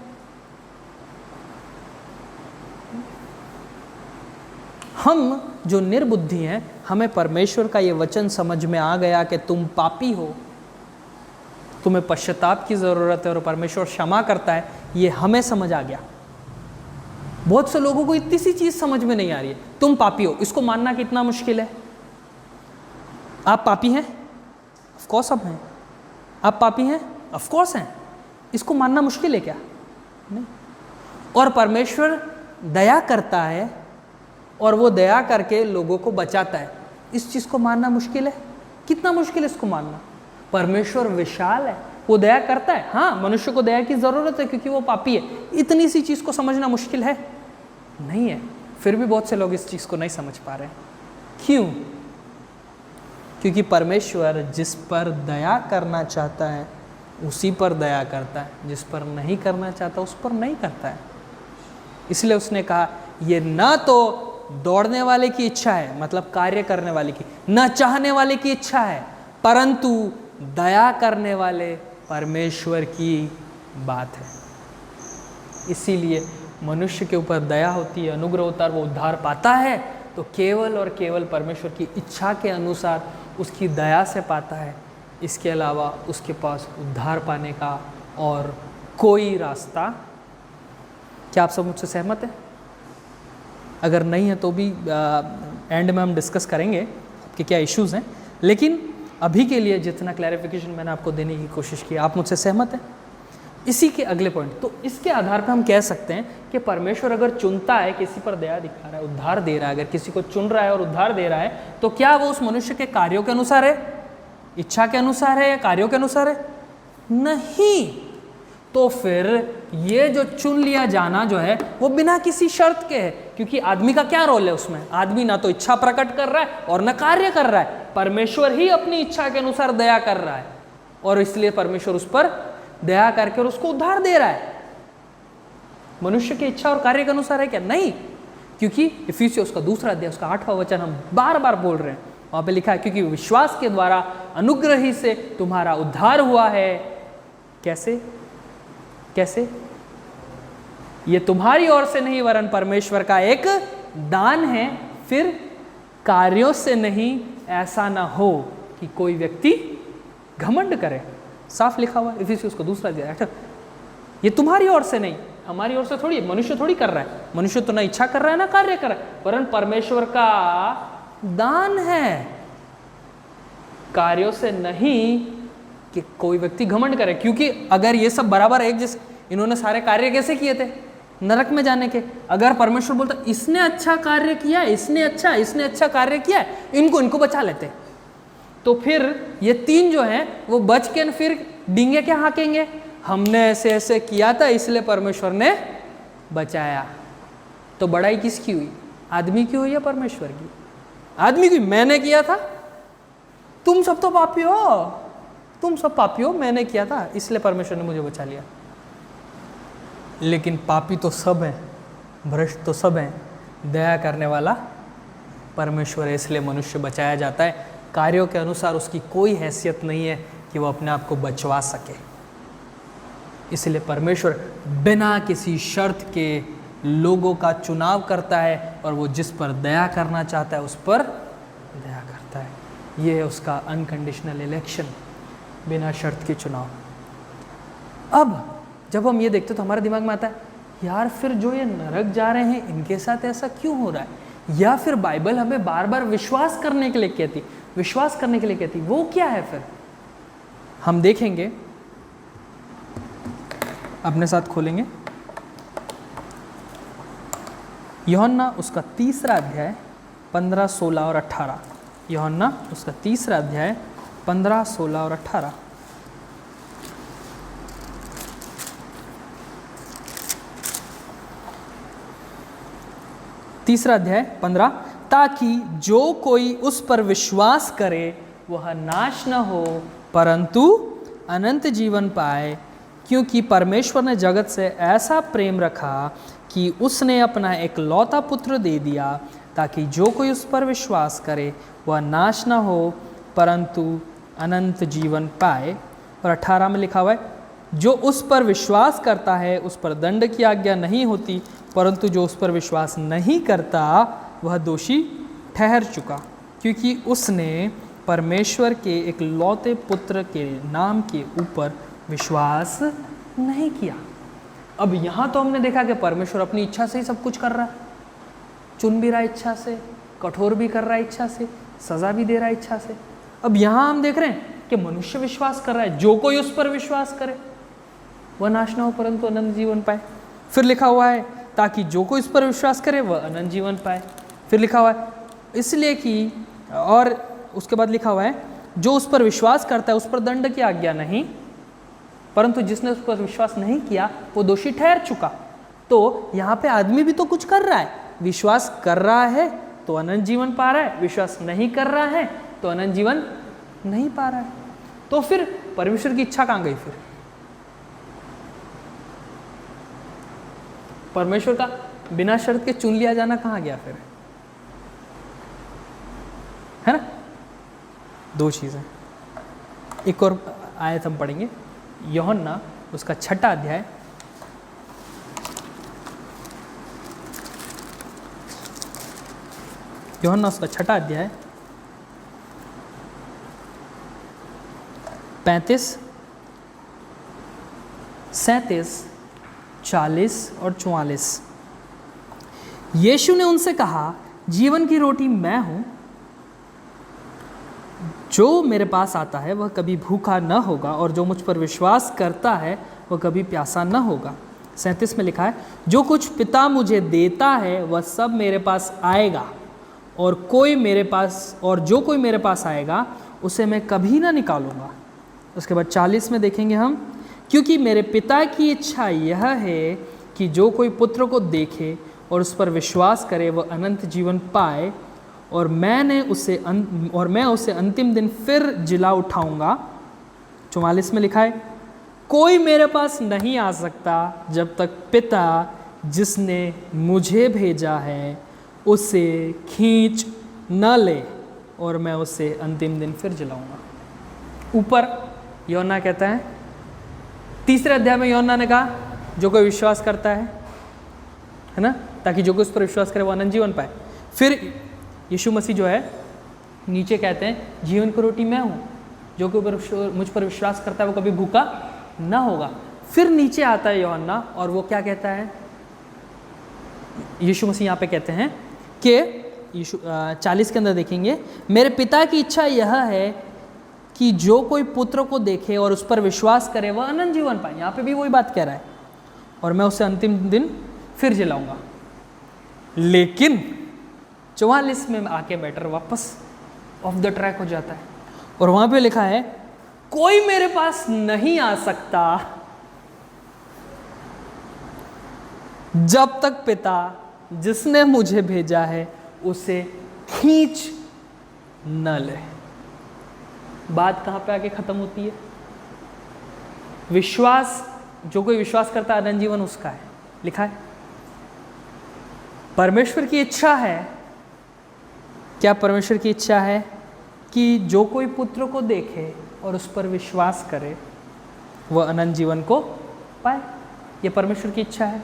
हम जो निर्बुद्धि हैं, हमें परमेश्वर का ये वचन समझ में आ गया कि तुम पापी हो, तुम्हें पश्चाताप की ज़रूरत है और परमेश्वर क्षमा करता है, ये हमें समझ आ गया। बहुत से लोगों को इतनी सी चीज़ समझ में नहीं आ रही है, तुम पापी हो, इसको मानना कितना मुश्किल है। आप पापी हैं? ऑफ कोर्स आप हैं। आप पापी हैं? ऑफ कोर्स हैं। इसको मानना मुश्किल है क्या? नहीं। और परमेश्वर दया करता है और वो दया करके लोगों को बचाता है, इस चीज़ को मानना मुश्किल है? कितना मुश्किल है इसको मानना। परमेश्वर विशाल है, वो दया करता है। हाँ, मनुष्य को दया की ज़रूरत है क्योंकि वो पापी है। इतनी सी चीज़ को समझना मुश्किल है? नहीं है। फिर भी बहुत से लोग इस चीज़ को नहीं समझ पा रहे हैं। क्यों? क्योंकि परमेश्वर जिस पर दया करना चाहता है उसी पर दया करता है, जिस पर नहीं करना चाहता उस पर नहीं करता है। इसलिए उसने कहा ये ना तो दौड़ने वाले की इच्छा है, मतलब कार्य करने वाले की, न चाहने वाले की इच्छा है, परंतु दया करने वाले परमेश्वर की बात है। इसीलिए मनुष्य के ऊपर दया होती है, अनुग्रह होता है, वो उद्धार पाता है तो केवल और केवल परमेश्वर की इच्छा के अनुसार उसकी दया से पाता है। इसके अलावा उसके पास उद्धार पाने का और कोई रास्ता। क्या आप सब मुझसे सहमत हैं? अगर नहीं है तो भी एंड में हम डिस्कस करेंगे कि क्या इश्यूज़ हैं, लेकिन अभी के लिए जितना क्लैरिफिकेशन मैंने आपको देने की कोशिश की, आप मुझसे सहमत हैं? इसी के अगले पॉइंट, तो इसके आधार पर हम कह सकते हैं कि परमेश्वर अगर चुनता है, किसी पर दया दिखा रहा है, उद्धार दे रहा है, अगर किसी को चुन रहा है और उद्धार दे रहा है, तो क्या वो उस मनुष्य के कार्यों के अनुसार है, इच्छा के अनुसार है या कार्यों के अनुसार है? नहीं। तो फिर ये जो चुन लिया जाना जो है वो बिना किसी शर्त के है, क्योंकि आदमी का क्या रोल है उसमें? आदमी ना तो इच्छा प्रकट कर रहा है और न कार्य कर रहा है। परमेश्वर ही अपनी इच्छा के अनुसार दया कर रहा है और इसलिए परमेश्वर उस पर दया करके और उसको उद्धार दे रहा है। मनुष्य की इच्छा और कार्य के अनुसार है क्या? नहीं, क्योंकि इफिसियों उसका 2 अध्याय उसका 8वां वचन हम बार बार बोल रहे हैं, वहां पे लिखा है क्योंकि विश्वास के द्वारा अनुग्रह ही से तुम्हारा उद्धार हुआ है। कैसे? कैसे? ये तुम्हारी ओर से नहीं वरन परमेश्वर का एक दान है, फिर कार्यों से नहीं, ऐसा ना हो कि कोई व्यक्ति घमंड करे। साफ लिखा हुआ इफिसियों उसका 2 अध्याय। ये तुम्हारी ओर से नहीं, हमारी ओर से थोड़ी, मनुष्य थोड़ी कर रहा है। मनुष्य तो ना इच्छा कर रहा है ना कार्य कर रहा है, वरन परमेश्वर का दान है, कार्यों से नहीं कि कोई व्यक्ति घमंड करे। क्योंकि अगर ये सब बराबर एक जैसे, इन्होंने सारे कार्य कैसे किए थे नरक में जाने के? अगर परमेश्वर बोलता इसने अच्छा कार्य किया, इसने अच्छा कार्य किया, इनको बचा लेते, तो फिर ये 3 जो हैं वो बच के फिर डींगे क्या हाँकेंगे? हमने ऐसे ऐसे किया था इसलिए परमेश्वर ने बचाया। तो बड़ाई किसकी हुई? आदमी की हुई या परमेश्वर की? आदमी की। मैंने किया था, तुम सब तो पापी हो, तुम सब पापी हो, मैंने किया था इसलिए परमेश्वर ने मुझे बचा लिया। लेकिन पापी तो सब हैं, भ्रष्ट तो सब हैं, दया करने वाला परमेश्वर है, इसलिए मनुष्य बचाया जाता है। कार्यों के अनुसार उसकी कोई हैसियत नहीं है कि वो अपने आप को बचवा सके। इसलिए परमेश्वर बिना किसी शर्त के लोगों का चुनाव करता है और वो जिस पर दया करना चाहता है उस पर दया करता है। ये है उसका अनकंडीशनल इलेक्शन, बिना शर्त के चुनाव। अब जब हम ये देखते तो हमारे दिमाग में आता है यार फिर जो ये नरक जा रहे हैं इनके साथ ऐसा क्यों हो रहा है? या फिर बाइबल हमें बार बार विश्वास करने के लिए कहती, विश्वास करने के लिए कहती, वो क्या है? फिर हम देखेंगे, अपने साथ खोलेंगे यूहन्ना उसका 3 अध्याय 15, 16 और 18। यूहन्ना उसका 3 अध्याय 15, 16 और 18। तीसरा अध्याय 15, ताकि जो कोई उस पर विश्वास करे वह नाश न हो परंतु अनंत जीवन पाए। क्योंकि परमेश्वर ने जगत से ऐसा प्रेम रखा कि उसने अपना एकलौता पुत्र दे दिया, ताकि जो कोई उस पर विश्वास करे वह नाश न हो परंतु अनंत जीवन पाए। और 18 में लिखा हुआ है, जो उस पर विश्वास करता है उस पर दंड की आज्ञा नहीं होती, परंतु जो उस पर विश्वास नहीं करता वह दोषी ठहर चुका, क्योंकि उसने परमेश्वर के एक लौते पुत्र के नाम के ऊपर विश्वास नहीं किया। अब यहाँ तो हमने देखा कि परमेश्वर अपनी इच्छा से ही सब कुछ कर रहा है, चुन भी रहा है इच्छा से, कठोर भी कर रहा है इच्छा से, सज़ा भी दे रहा है इच्छा से। अब यहाँ हम देख रहे हैं कि मनुष्य विश्वास कर रहा है, जो कोई उस पर विश्वास करे वह नाश न हो परंतु अनंत जीवन पाए। फिर लिखा हुआ है ताकि जो कोई इस पर विश्वास करे वह अनंत जीवन पाए। फिर लिखा हुआ है इसलिए कि, और उसके बाद लिखा हुआ है जो उस पर विश्वास करता है उस पर दंड की आज्ञा नहीं परंतु जिसने उस पर विश्वास नहीं किया वो दोषी ठहर चुका। तो यहाँ पे आदमी भी तो कुछ कर रहा है, विश्वास कर रहा है तो अनंत जीवन पा रहा है, विश्वास नहीं कर रहा है तो अनंत जीवन नहीं पा रहा है। तो फिर परमेश्वर की इच्छा कहाँ गई? फिर परमेश्वर का बिना शर्त के चुन लिया जाना कहाँ गया फिर? है ना? दो चीजें। एक और आयत हम पढ़ेंगे, यूहन्ना उसका 6वां अध्याय, यूहन्ना उसका 6वां अध्याय 35, 37, 40 और 44। यीशु ने उनसे कहा, जीवन की रोटी मैं हूं, जो मेरे पास आता है वह कभी भूखा न होगा और जो मुझ पर विश्वास करता है वह कभी प्यासा न होगा। 37 में लिखा है, जो कुछ पिता मुझे देता है वह सब मेरे पास आएगा और जो कोई मेरे पास आएगा उसे मैं कभी ना निकालूंगा। उसके बाद 40 में देखेंगे हम, क्योंकि मेरे पिता की इच्छा यह है कि जो कोई पुत्र को देखे और उस पर विश्वास करे वह अनंत जीवन पाए और मैं उसे अंतिम दिन फिर जिला उठाऊंगा। 44 में लिखा है, कोई मेरे पास नहीं आ सकता जब तक पिता जिसने मुझे भेजा है उसे खींच न ले और मैं उसे अंतिम दिन फिर जिलाऊंगा। ऊपर यूहन्ना कहता है, 3 अध्याय में यूहन्ना ने कहा जो कोई विश्वास करता है ना, ताकि जो कोई उस पर विश्वास करे वो अनंत जीवन पाए। फिर यीशु मसीह जो है नीचे कहते हैं, जीवन की रोटी मैं हूँ, जो कोई मुझ पर विश्वास करता है वो कभी भूखा ना होगा। फिर नीचे आता है यूहन्ना और वो क्या कहता है? यीशु मसीह यहाँ पे कहते हैं कि 40 के अंदर देखेंगे, मेरे पिता की इच्छा यह है कि जो कोई पुत्र को देखे और उस पर विश्वास करे वह अनंत जीवन पाए। यहाँ पे भी वही बात कह रहा है, और मैं उसे अंतिम दिन फिर जिलाऊंगा। लेकिन 44 में आके मैटर वापस ऑफ द ट्रैक हो जाता है और वहां पे लिखा है, कोई मेरे पास नहीं आ सकता जब तक पिता जिसने मुझे भेजा है उसे खींच न ले। बात कहां पे आके खत्म होती है? विश्वास, जो कोई विश्वास करता है अनंत जीवन उसका है, लिखा है। परमेश्वर की इच्छा है, क्या परमेश्वर की इच्छा है कि जो कोई पुत्र को देखे और उस पर विश्वास करे वह अनंत जीवन को पाए। यह परमेश्वर की इच्छा है।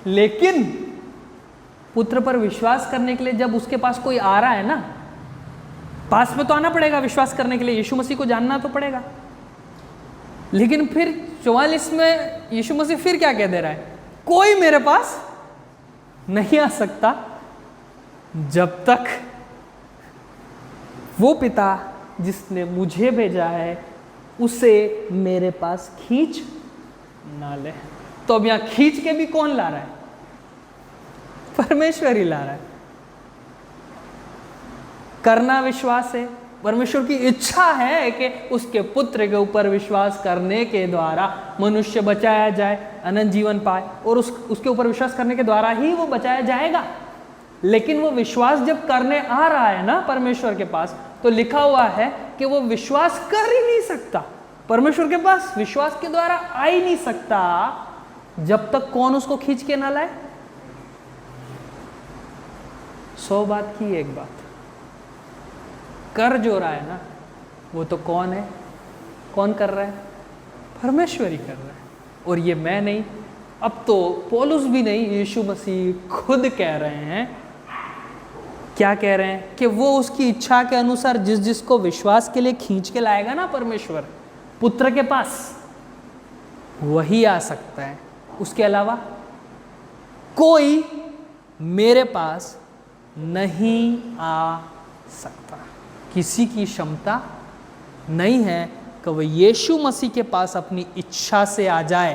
लेकिन पुत्र पर विश्वास करने के लिए जब उसके पास कोई आ रहा है ना, पास में तो आना पड़ेगा विश्वास करने के लिए, यीशु मसीह को जानना तो पड़ेगा। लेकिन फिर 44 में यीशु मसीह फिर क्या कह दे रहा है? कोई मेरे पास नहीं आ सकता जब तक वो पिता जिसने मुझे भेजा है उसे मेरे पास खींच ना ले। तो अब यहां खींच के भी कौन ला रहा है? परमेश्वर ही ला रहा है। करना विश्वास है, परमेश्वर की इच्छा है कि उसके पुत्र के ऊपर विश्वास करने के द्वारा मनुष्य बचाया जाए, अनंत जीवन पाए, और उसके ऊपर विश्वास करने के द्वारा ही वो बचाया जाएगा। लेकिन वो विश्वास जब करने आ रहा है ना परमेश्वर के पास, तो लिखा हुआ है कि वो विश्वास कर ही नहीं सकता, परमेश्वर के पास विश्वास के द्वारा आ ही नहीं सकता जब तक कौन उसको खींच के ना लाए। 100 बात की एक बात, कर जो रहा है ना वो तो कौन है? कौन कर रहा है? परमेश्वर ही कर रहा है। और ये मैं नहीं, अब तो पौलुस भी नहीं, यीशु मसीह खुद कह रहे हैं। क्या कह रहे हैं? कि वो उसकी इच्छा के अनुसार जिस जिसको विश्वास के लिए खींच के लाएगा ना परमेश्वर पुत्र के पास, वही आ सकता है। उसके अलावा कोई मेरे पास नहीं आ सकता। किसी की क्षमता नहीं है कि वह यीशु मसीह के पास अपनी इच्छा से आ जाए,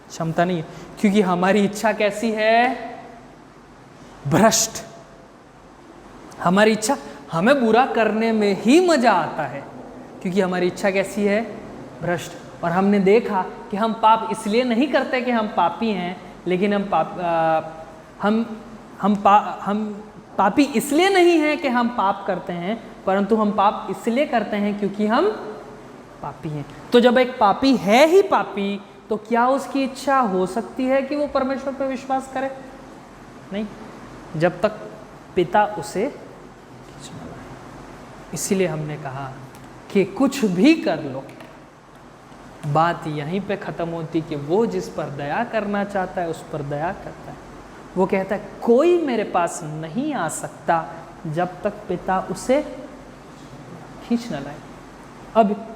क्षमता नहीं है। क्योंकि हमारी इच्छा कैसी है? भ्रष्ट। हमारी इच्छा, हमें बुरा करने में ही मजा आता है, क्योंकि हमारी इच्छा कैसी है? भ्रष्ट। और हमने देखा कि हम पाप इसलिए नहीं करते कि हम पापी हैं, लेकिन हम पापी इसलिए नहीं हैं कि हम पाप करते हैं, परंतु हम पाप इसलिए करते हैं क्योंकि हम पापी हैं। तो जब एक पापी है ही पापी, तो क्या उसकी इच्छा हो सकती है कि वो परमेश्वर पर विश्वास करे? नहीं, जब तक पिता उसे खींचना लाए। इसीलिए हमने कहा कि कुछ भी कर लो, बात यहीं पे ख़त्म होती कि वो जिस पर दया करना चाहता है उस पर दया करता है। वो कहता है कोई मेरे पास नहीं आ सकता जब तक पिता उसे खींच न लाए। अब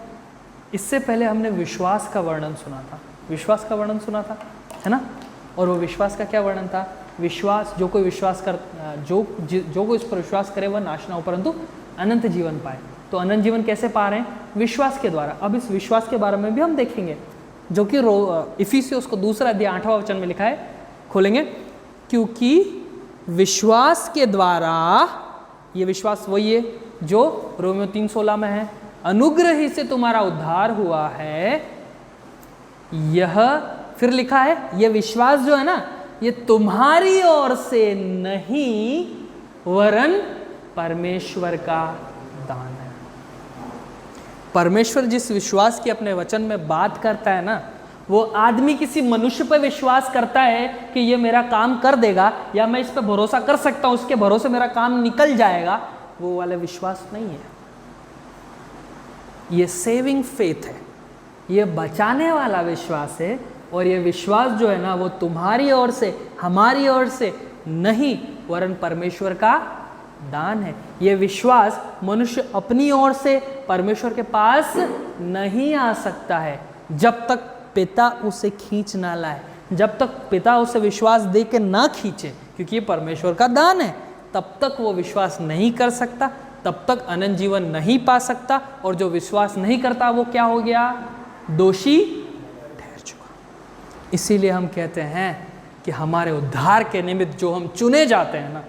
इससे पहले हमने विश्वास का वर्णन सुना था, विश्वास का वर्णन सुना था, है ना? और वो विश्वास का क्या वर्णन था? विश्वास, जो कोई विश्वास कर जो कोई इस पर विश्वास करे वह नाश ना हो परंतु अनंत जीवन पाए। तो अनंत जीवन कैसे पा रहे हैं? विश्वास के द्वारा। अब इस विश्वास के बारे में भी हम देखेंगे, जो कि इफिसियों को 2 अध्याय 8वां वचन में लिखा है। खोलेंगे, क्योंकि विश्वास के द्वारा, ये विश्वास वही है जो रोमियो 3:16 में है, अनुग्रह ही से तुम्हारा उद्धार हुआ है। यह फिर लिखा है, यह विश्वास जो है ना, ये तुम्हारी ओर से नहीं वरन परमेश्वर का दान है। परमेश्वर जिस विश्वास की अपने वचन में बात करता है ना, वो आदमी किसी मनुष्य पर विश्वास करता है कि ये मेरा काम कर देगा या मैं इस पर भरोसा कर सकता हूं, उसके भरोसे मेरा काम निकल जाएगा, वो वाला विश्वास नहीं है। ये सेविंग फेथ है, ये बचाने वाला विश्वास है। और ये विश्वास जो है ना, वो तुम्हारी ओर से, हमारी ओर से नहीं वरन परमेश्वर का दान है। ये विश्वास मनुष्य अपनी ओर से परमेश्वर के पास नहीं आ सकता है जब तक पिता उसे खींच ना लाए, जब तक पिता उसे विश्वास दे के ना खींचे, क्योंकि ये परमेश्वर का दान है। तब तक वो विश्वास नहीं कर सकता, तब तक अनंत जीवन नहीं पा सकता। और जो विश्वास नहीं करता वो क्या हो गया? दोषी ठहर चुका। इसीलिए हम कहते हैं कि हमारे उद्धार के निमित्त जो हम चुने जाते हैं ना,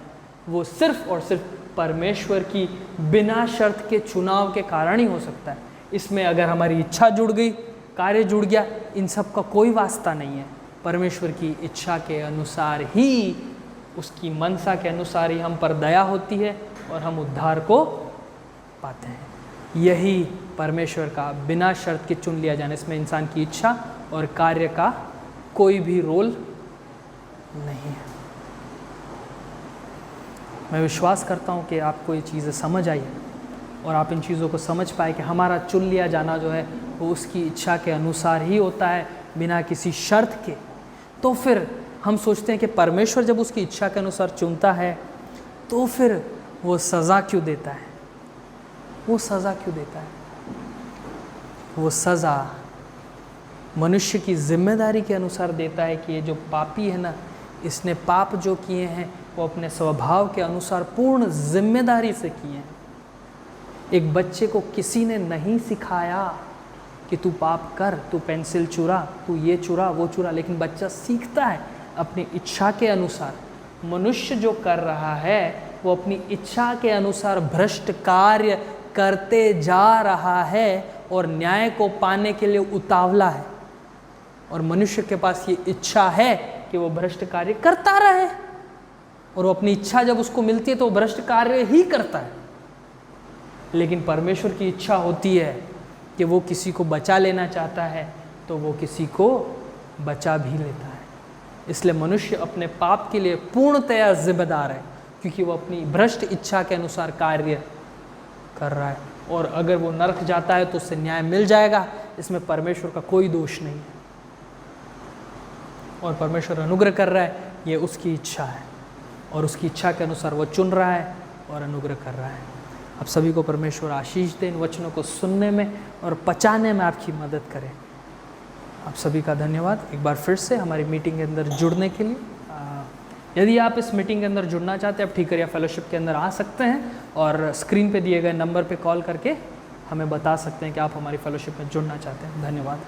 वो सिर्फ और सिर्फ परमेश्वर की बिना शर्त के चुनाव के कारण ही हो सकता है। इसमें अगर हमारी इच्छा जुड़ गई, कार्य जुड़ गया, इन सब का कोई वास्ता नहीं है। परमेश्वर की इच्छा के अनुसार ही, उसकी मनसा के अनुसार ही हम पर दया होती है और हम उद्धार को पाते हैं। यही परमेश्वर का बिना शर्त के चुन लिया जाना, इसमें इंसान की इच्छा और कार्य का कोई भी रोल नहीं है। मैं विश्वास करता हूँ कि आपको ये चीज़ें समझ आई और आप इन चीज़ों को समझ पाए कि हमारा चुन लिया जाना जो है वो उसकी इच्छा के अनुसार ही होता है, बिना किसी शर्त के। तो फिर हम सोचते हैं कि परमेश्वर जब उसकी इच्छा के अनुसार चुनता है तो फिर वो सज़ा क्यों देता है? वो सज़ा क्यों देता है? वो सज़ा मनुष्य की जिम्मेदारी के अनुसार देता है कि ये जो पापी है ना, इसने पाप जो किए हैं वो अपने स्वभाव के अनुसार पूर्ण जिम्मेदारी से किए हैं। एक बच्चे को किसी ने नहीं सिखाया कि तू पाप कर, तू पेंसिल चुरा, तू ये चुरा, वो चुरा, लेकिन बच्चा सीखता है अपनी इच्छा के अनुसार। मनुष्य जो कर रहा है वो अपनी इच्छा के अनुसार भ्रष्ट कार्य करते जा रहा है और न्याय को पाने के लिए उतावला है। और मनुष्य के पास ये इच्छा है कि वो भ्रष्ट कार्य करता रहे, और वो अपनी इच्छा जब उसको मिलती है तो वो भ्रष्ट कार्य ही करता है। लेकिन परमेश्वर की इच्छा होती है कि वो किसी को बचा लेना चाहता है तो वो किसी को बचा भी लेता है। इसलिए मनुष्य अपने पाप के लिए पूर्णतया जिम्मेदार है, क्योंकि वो अपनी भ्रष्ट इच्छा के अनुसार कार्य कर रहा है। और अगर वो नरक जाता है तो उससे न्याय मिल जाएगा, इसमें परमेश्वर का कोई दोष नहीं है। और परमेश्वर अनुग्रह कर रहा है, ये उसकी इच्छा है और उसकी इच्छा के अनुसार वो चुन रहा है और अनुग्रह कर रहा है। आप सभी को परमेश्वर आशीष दे, इन वचनों को सुनने में और पचाने में आपकी मदद करे। आप सभी का धन्यवाद एक बार फिर से हमारी मीटिंग के अंदर जुड़ने के लिए। यदि आप इस मीटिंग के अंदर जुड़ना चाहते हैं, आप ठीकरिया फेलोशिप के अंदर आ सकते हैं और स्क्रीन पे दिए गए नंबर पे कॉल करके हमें बता सकते हैं कि आप हमारी फेलोशिप में जुड़ना चाहते हैं। धन्यवाद।